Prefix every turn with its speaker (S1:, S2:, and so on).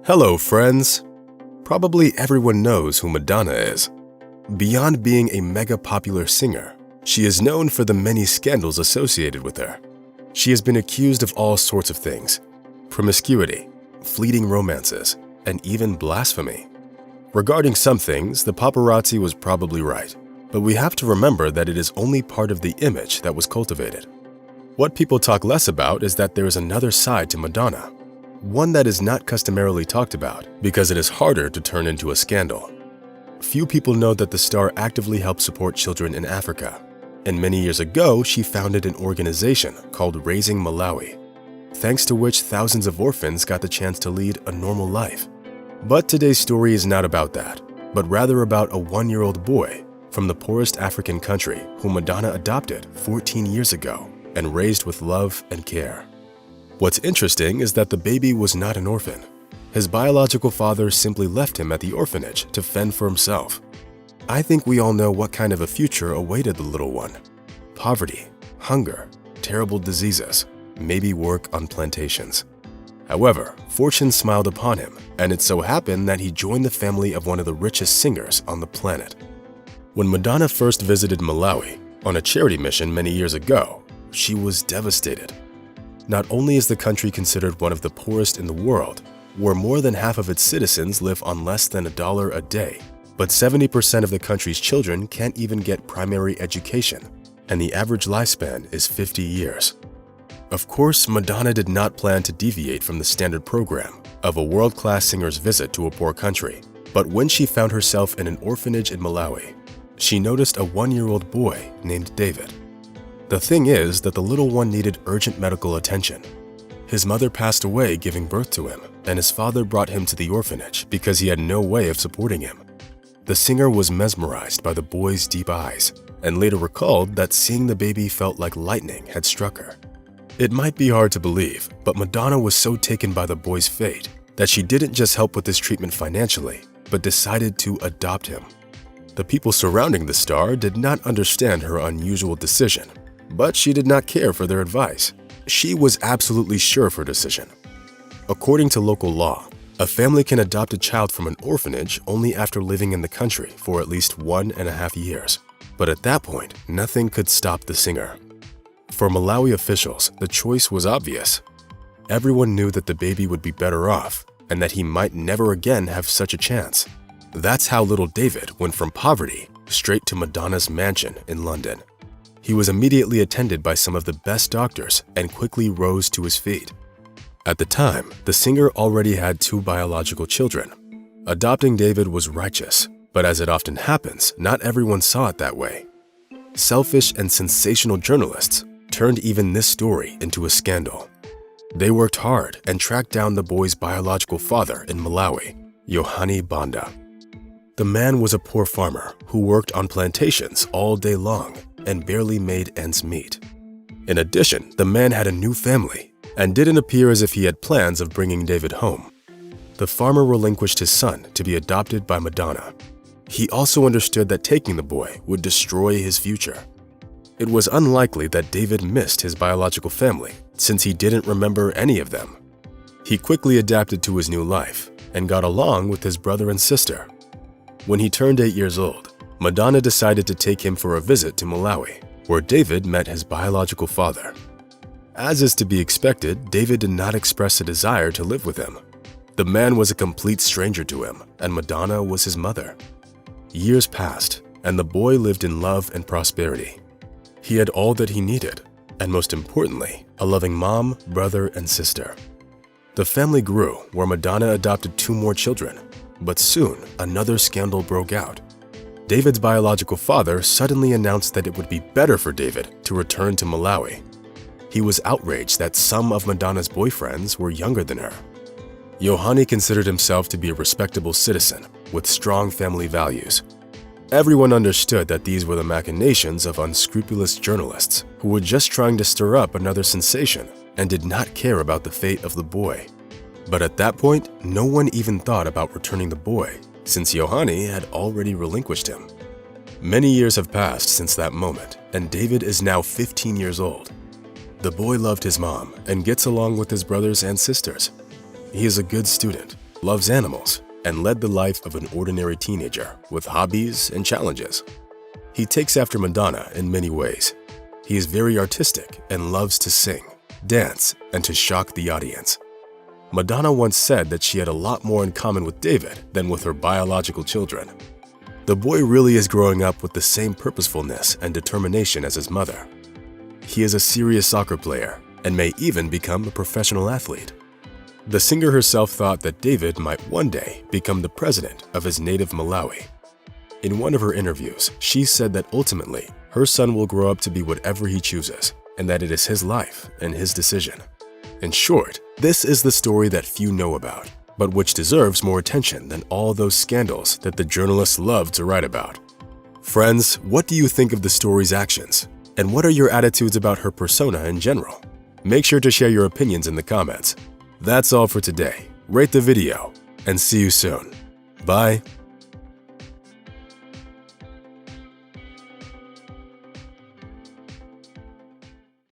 S1: Hello, friends! Probably everyone knows who Madonna is. Beyond being a mega popular singer, she is known for the many scandals associated with her. She has been accused of all sorts of things: promiscuity, fleeting romances, and even blasphemy. Regarding some things, the paparazzi was probably right, but we have to remember that it is only part of the image that was cultivated. What people talk less about is that there is another side to Madonna, one that is not customarily talked about because it is harder to turn into a scandal. Few people know that the star actively helps support children in Africa, and many years ago she founded an organization called Raising Malawi, thanks to which thousands of orphans got the chance to lead a normal life. But today's story is not about that, but rather about a 1-year-old boy from the poorest African country whom Madonna adopted 14 years ago and raised with love and care. What's interesting is that the baby was not an orphan. His biological father simply left him at the orphanage to fend for himself. I think we all know what kind of a future awaited the little one: poverty, hunger, terrible diseases, maybe work on plantations. However, fortune smiled upon him, and it so happened that he joined the family of one of the richest singers on the planet. When Madonna first visited Malawi on a charity mission many years ago, she was devastated. Not only is the country considered one of the poorest in the world, where more than half of its citizens live on less than $1 a day, but 70% of the country's children can't even get primary education, and the average lifespan is 50 years. Of course, Madonna did not plan to deviate from the standard program of a world-class singer's visit to a poor country, but when she found herself in an orphanage in Malawi, she noticed a 1-year-old boy named David. The thing is that the little one needed urgent medical attention. His mother passed away giving birth to him, and his father brought him to the orphanage because he had no way of supporting him. The singer was mesmerized by the boy's deep eyes and later recalled that seeing the baby felt like lightning had struck her. It might be hard to believe, but Madonna was so taken by the boy's fate that she didn't just help with his treatment financially, but decided to adopt him. The people surrounding the star did not understand her unusual decision, but she did not care for their advice. She was absolutely sure of her decision. According to local law, a family can adopt a child from an orphanage only after living in the country for at least 1.5 years. But at that point, nothing could stop the singer. For Malawi officials, the choice was obvious. Everyone knew that the baby would be better off and that he might never again have such a chance. That's how little David went from poverty straight to Madonna's mansion in London. He was immediately attended by some of the best doctors and quickly rose to his feet. At the time, the singer already had 2 biological children. Adopting David was righteous, but as it often happens, not everyone saw it that way. Selfish and sensational journalists turned even this story into a scandal. They worked hard and tracked down the boy's biological father in Malawi, Yohani Banda. The man was a poor farmer who worked on plantations all day long and barely made ends meet. In addition, the man had a new family and didn't appear as if he had plans of bringing David home. The farmer relinquished his son to be adopted by Madonna. He also understood that taking the boy would destroy his future. It was unlikely that David missed his biological family since he didn't remember any of them. He quickly adapted to his new life and got along with his brother and sister. When he turned 8 years old, Madonna decided to take him for a visit to Malawi, where David met his biological father. As is to be expected, David did not express a desire to live with him. The man was a complete stranger to him, and Madonna was his mother. Years passed, and the boy lived in love and prosperity. He had all that he needed, and most importantly, a loving mom, brother, and sister. The family grew, where Madonna adopted 2 more children, but soon another scandal broke out. David's biological father suddenly announced that it would be better for David to return to Malawi. He was outraged that some of Madonna's boyfriends were younger than her. Yohani considered himself to be a respectable citizen with strong family values. Everyone understood that these were the machinations of unscrupulous journalists who were just trying to stir up another sensation and did not care about the fate of the boy. But at that point, no one even thought about returning the boy, since Yohani had already relinquished him. Many years have passed since that moment, and David is now 15 years old. The boy loved his mom and gets along with his brothers and sisters. He is a good student, loves animals, and led the life of an ordinary teenager with hobbies and challenges. He takes after Madonna in many ways. He is very artistic and loves to sing, dance, and to shock the audience. Madonna once said that she had a lot more in common with David than with her biological children. The boy really is growing up with the same purposefulness and determination as his mother. He is a serious soccer player and may even become a professional athlete. The singer herself thought that David might one day become the president of his native Malawi. In one of her interviews, she said that ultimately, her son will grow up to be whatever he chooses, and that it is his life and his decision. In short, this is the story that few know about, but which deserves more attention than all those scandals that the journalists love to write about. Friends, what do you think of the story's actions? And what are your attitudes about her persona in general? Make sure to share your opinions in the comments. That's all for today. Rate the video, and see you soon. Bye.